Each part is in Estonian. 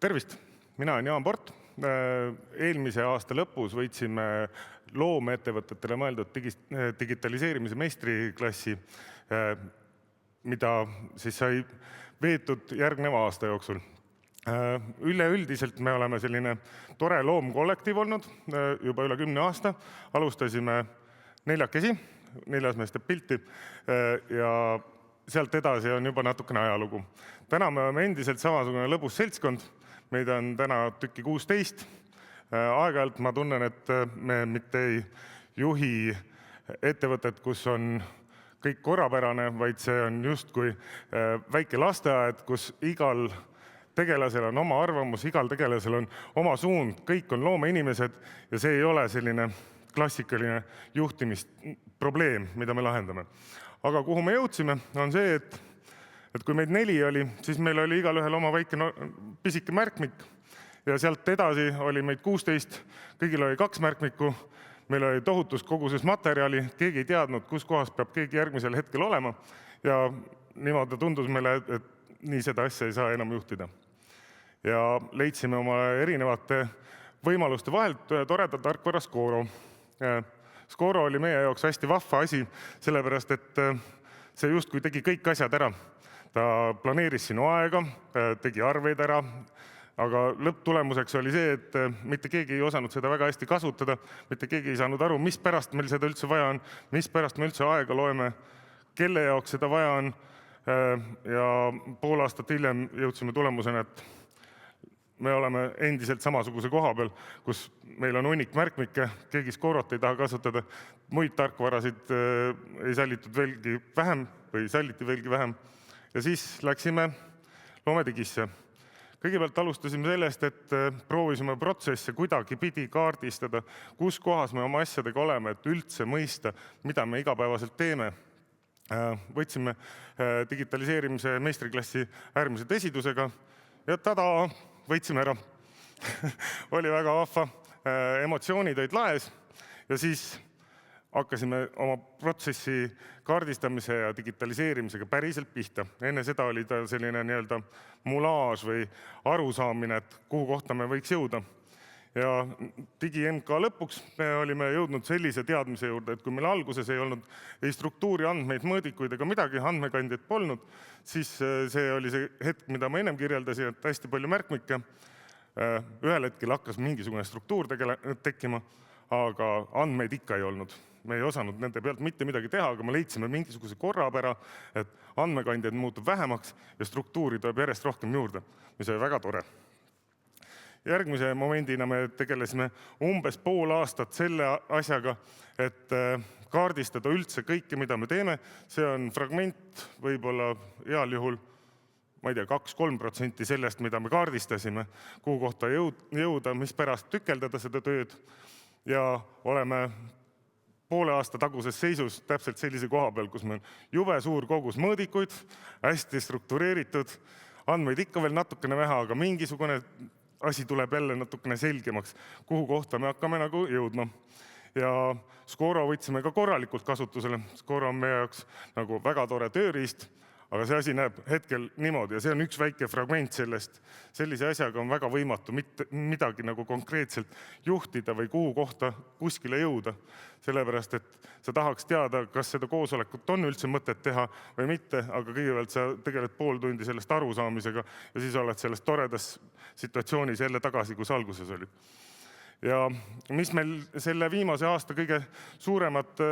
Tervist! Mina olen Jaan Port. Eelmise aasta lõpus võitsime loomeettevõtetele mõeldud digitaliseerimise meistriklassi, mida siis sai veetud järgneva aasta jooksul. Üleüldiselt me oleme selline tore loomkollektiiv olnud juba üle 10 aasta. Alustasime 4 meest teeb pilti ja sealt edasi on juba natukene ajalugu. Täna me oleme endiselt samasugune lõbus seltskond. Meid on täna tükki 16. Aeg-ajalt ma tunnen, et me mitte ei juhi ettevõtet, kus on kõik korrapärane, vaid see on justkui väike lasteaed, kus igal tegelasel on oma arvamus, igal tegelasel on oma suund, kõik on loomeinimesed ja see ei ole selline klassikaline juhtimisprobleem, mida me lahendame. Aga kuhu me jõudsime, on see, et kui meid 4 oli, siis meil oli igalühel oma väike pisike märkmik ja sealt edasi oli meid 16, kõigil oli 2 märkmikku, meil oli tohutus koguses materjali, keegi ei teadnud, kus kohas peab keegi järgmisel hetkel olema ja niimoodi tundus meile, et nii seda asja ei saa enam juhtida. Ja leidsime oma erinevate võimaluste vahelt toreda tarkvara Scoro. Scoro oli meie jaoks hästi vahva asi, sellepärast et see justkui tegi kõik asjad ära. Ta planeeris sinu aega, tegi arveid ära, aga lõpptulemuseks oli see, et mitte keegi ei osanud seda väga hästi kasutada, mitte keegi ei saanud aru, mis pärast meil seda üldse vaja on, mis pärast me üldse aega loeme, kelle jaoks seda vaja on. Ja pool aastat hiljem jõudsime tulemusena, et me oleme endiselt samasuguse koha peal, kus meil on hunnik märkmikke, keegi Scorot ei taha kasutada, muid tarkvarasid ei sallitud veelgi vähem või salliti veelgi vähem. Ja siis läksime loomedigisse. Kõigepealt alustasime sellest, et proovisime protsesse kuidagi pidi kaardistada, kus kohas me oma asjadega oleme, et üldse mõista, mida me igapäevaselt teeme. Võtsime digitaliseerimise meistriklassi äärmise tõsidusega ja tada, võitsime ära. Oli väga vahva, emotsioonid olid laes ja siis hakkasime oma protsessi kaardistamise ja digitaliseerimisega päriselt pihta. Enne seda oli ta selline nii-öelda mulaaž või arusaamine, et kuhu kohta me võiks jõuda. Ja digi-MK lõpuks me olime jõudnud sellise teadmise juurde, et kui meil alguses ei olnud ei struktuuri andmeid, mõõdikuid ega midagi, andmekandjad polnud, siis see oli see hetk, mida ma ennem kirjeldasin, et hästi palju märkmikke. Ühel hetkel hakkas mingisugune struktuur tekkima, aga andmeid ikka ei olnud. Me ei osanud nende pealt mitte midagi teha, aga me leidsime mingisuguse korrapära, et andmekandjad muutub vähemaks ja struktuuri tuleb järjest rohkem juurde, mis oli väga tore. Järgmise momendina me tegelesime umbes pool aastat selle asjaga, et kaardistada üldse kõike, mida me teeme. See on fragment võib-olla heal juhul, ma ei tea, 2-3% sellest, mida me kaardistasime, kuhu kohta jõuda, mis pärast tükeldada seda tööd ja oleme poole aasta taguses seisus täpselt sellise koha peal, kus meil jube suur kogus mõõdikuid, hästi struktureeritud, andmeid ikka veel natukene vähe, aga mingisugune asi tuleb jälle natukene selgemaks, kuhu kohta me hakkame nagu jõudma. Ja Scoro võtsime ka korralikult kasutusele. Scoro on meie jaoks nagu väga tore tööriist, aga see asi näeb hetkel niimoodi ja see on üks väike fragment sellest. Sellise asjaga on väga võimatu midagi nagu konkreetselt juhtida või kuhu kohta kuskile jõuda. Sellepärast, et sa tahaks teada, kas seda koosolekut on üldse mõtet teha või mitte, aga kõigepealt sa tegeled pool tundi sellest arusaamisega ja siis oled selles toredas situatsioonis jälle tagasi, kus alguses oli. Ja mis meil selle viimase aasta kõige suuremad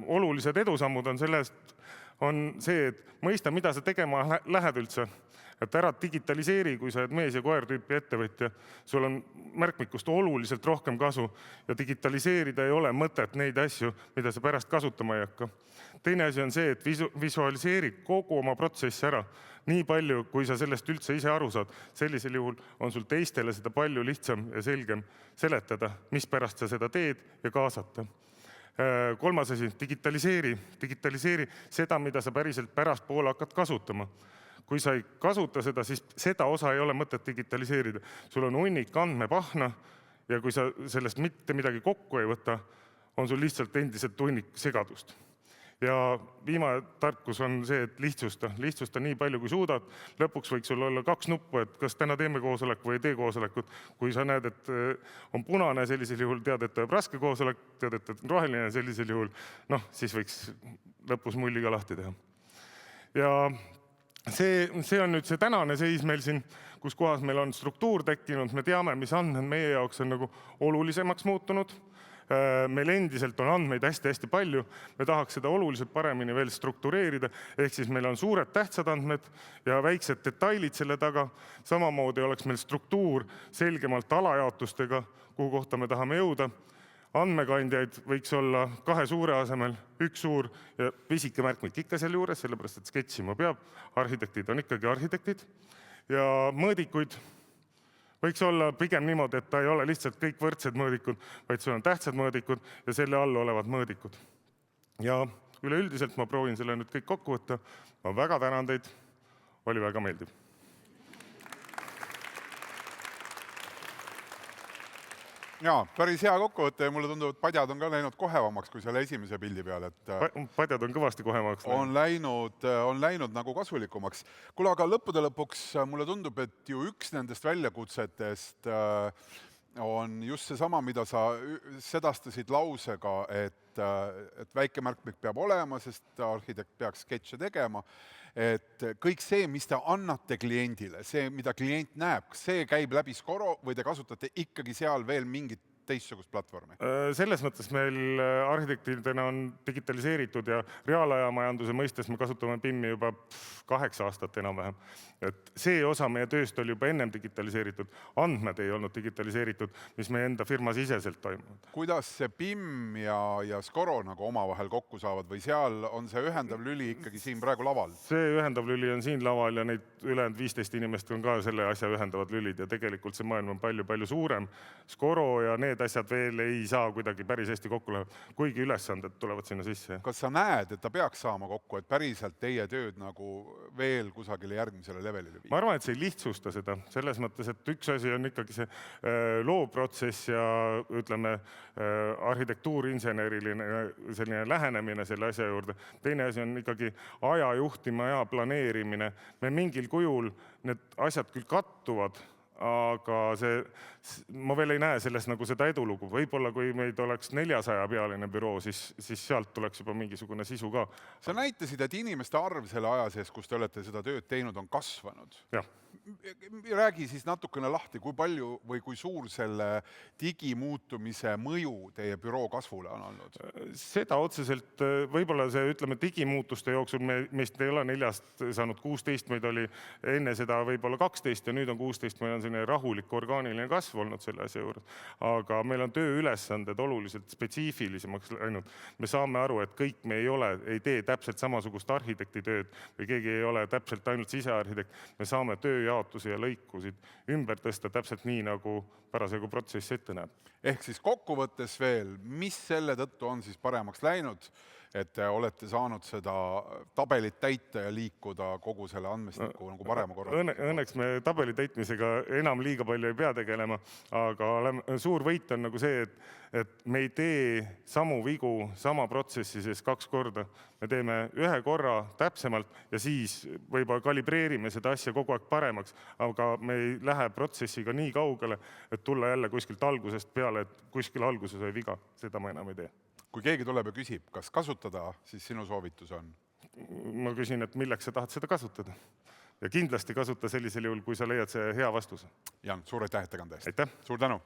olulised edusammud on sellest, on see, et mõista, mida sa tegema lähed üldse. Et ära digitaliseeri, kui sa oled mees ja koer tüüpi ettevõtja. Sul on märkmikust oluliselt rohkem kasu ja digitaliseerida ei ole mõtet neid asju, mida sa pärast kasutama ei hakka. Teine asi on see, et visualiseeri kogu oma protsessi ära. Nii palju, kui sa sellest üldse ise aru saad. Sellisel juhul on sul teistele seda palju lihtsam ja selgem seletada, mis pärast sa seda teed ja kaasata. Kolmas asi, digitaliseeri seda, mida sa päriselt pärast poole hakkad kasutama. Kui sa ei kasuta seda, siis seda osa ei ole mõtet digitaliseerida. Sul on hunnik andmepahna ja kui sa sellest mitte midagi kokku ei võta, on sul lihtsalt endiselt hunnik segadust. Ja viimane tarkus on see, et lihtsusta nii palju, kui suudad. Lõpuks võiks sul olla 2 nuppu, et kas täna teeme koosoleku või ei tee koosolekut. Kui sa näed, et on punane, sellisel juhul tead, et tuleb raske koosolek, tead, et on roheline, sellisel juhul, siis võiks lõpus mulliga lahti teha. Ja see on nüüd see tänane seis meil siin, kus kohas meil on struktuur tekkinud, me teame, mis andmed meie jaoks on nagu olulisemaks muutunud. Meil endiselt on andmeid hästi palju, me tahaks seda oluliselt paremini veel struktureerida, ehk siis meil on suured tähtsad andmed ja väiksed detailid selle taga. Samamoodi oleks meil struktuur selgemalt alajaotustega, kuhu kohta me tahame jõuda. Andmekandjaid võiks olla 2 suure asemel, 1 suur ja pisike märkmik ikka selle juures, sellepärast et sketšima peab. Arhitektid on ikkagi arhitektid ja mõõdikuid võiks olla pigem niimoodi, et ta ei ole lihtsalt kõik võrdsed mõõdikud, vaid sul on tähtsad mõõdikud ja selle all olevad mõõdikud. Ja üleüldiselt ma proovin selle nüüd kõik kokku võtta. Ma väga tänan teid, oli väga meeldiv. Jaa, päris hea kokkuvõte ja mulle tundub, et padjad on ka läinud kohevamaks kui selle esimese pildi peal. Padjad on kõvasti kohevamaks. On läinud nagu kasulikumaks. Kuule, aga lõppude lõpuks mulle tundub, et ju üks nendest väljakutsetest on just seesama, mida sa sedastasid lausega, et väike märkmik peab olema, sest arhitekt peaks sketše tegema. Et kõik see, mis te annate kliendile, see, mida klient näeb, see käib läbi Scoro või te kasutate ikkagi seal veel mingit teistsugust platvormi? Selles mõttes meil arhitektidena on digitaliseeritud ja reaalajamajanduse mõistes me kasutame BIM-i juba 8 aastat enam-vähem. Et see osa meie tööst oli juba ennem digitaliseeritud, andmed ei olnud digitaliseeritud, mis meie enda firma siseselt toimuvad. Kuidas see BIM ja Scoro nagu omavahel kokku saavad või seal on see ühendav lüli ikkagi siin praegu laval? See ühendav lüli on siin laval ja neid ülejäänud 15 inimest on ka selle asja ühendavad lülid ja tegelikult see maailm on palju suurem. Scoro ja need asjad veel ei saa kuidagi päris hästi kokku lähevad, kuigi ülesanded tulevad sinna sisse. Kas sa näed, et ta peaks saama kokku, et päriselt teie tööd nagu veel kusagile järgmisele levelile viia? Ma arvan, et see ei lihtsusta seda, selles mõttes, et üks asi on ikkagi see loovprotsess ja ütleme arhitektuurinseneriline selline lähenemine selle asja juurde. Teine asi on ikkagi aja juhtima ja planeerimine. Me mingil kujul need asjad küll kattuvad, aga ma veel ei näe sellest nagu seda edulugu. Võib-olla kui meid oleks 400-pealine büroo, siis sealt tuleks juba mingisugune sisu ka. Sa näitasid, et inimeste arv selle aja sees, kus te olete seda tööd teinud, on kasvanud. Jah. Räägi siis natukene lahti, kui palju või kui suur selle digimuutumise mõju teie büroo kasvule on olnud? Seda otseselt, võib-olla see, ütleme, digimuutuste jooksul meist ei ole 4-st saanud 16, meid oli enne seda võib-olla 12 ja nüüd on 16, meil on selline rahulik orgaaniline kasv olnud selle asja juures. Aga meil on tööülesanded oluliselt spetsiifilisemaks läinud. Me saame aru, et kõik me ei tee täpselt samasugust arhitekti tööd või keegi ei ole täpselt ainult sisearhitekt. Me saame tööjaotusi ja lõikusid ümber tõsta täpselt nii, nagu parasjagu protsess ette näeb. Ehk siis kokkuvõttes veel, mis selle tõttu on siis paremaks läinud, et te olete saanud seda tabelit täita ja liikuda kogu selle andmestiku nagu parema korral? Õnneks me tabeli täitmisega enam liiga palju ei pea tegelema, aga suur võit on nagu see, et me ei tee samu vigu sama protsessi sees 2 korda. Me teeme 1 korra täpsemalt ja siis võib-olla kalibreerime seda asja kogu aeg paremaks, aga me ei lähe protsessiga nii kaugele, et tulla jälle kuskilt algusest peale, et kuskil alguses oli viga. Seda ma enam ei tee. Kui keegi tuleb ja küsib, kas kasutada, siis sinu soovitus on? Ma küsin, et milleks sa tahad seda kasutada. Ja kindlasti kasuta sellisel juhul, kui sa leiad see hea vastuse. Jan, suur aitäh ettekande eest. Aitäh. Suur tänu.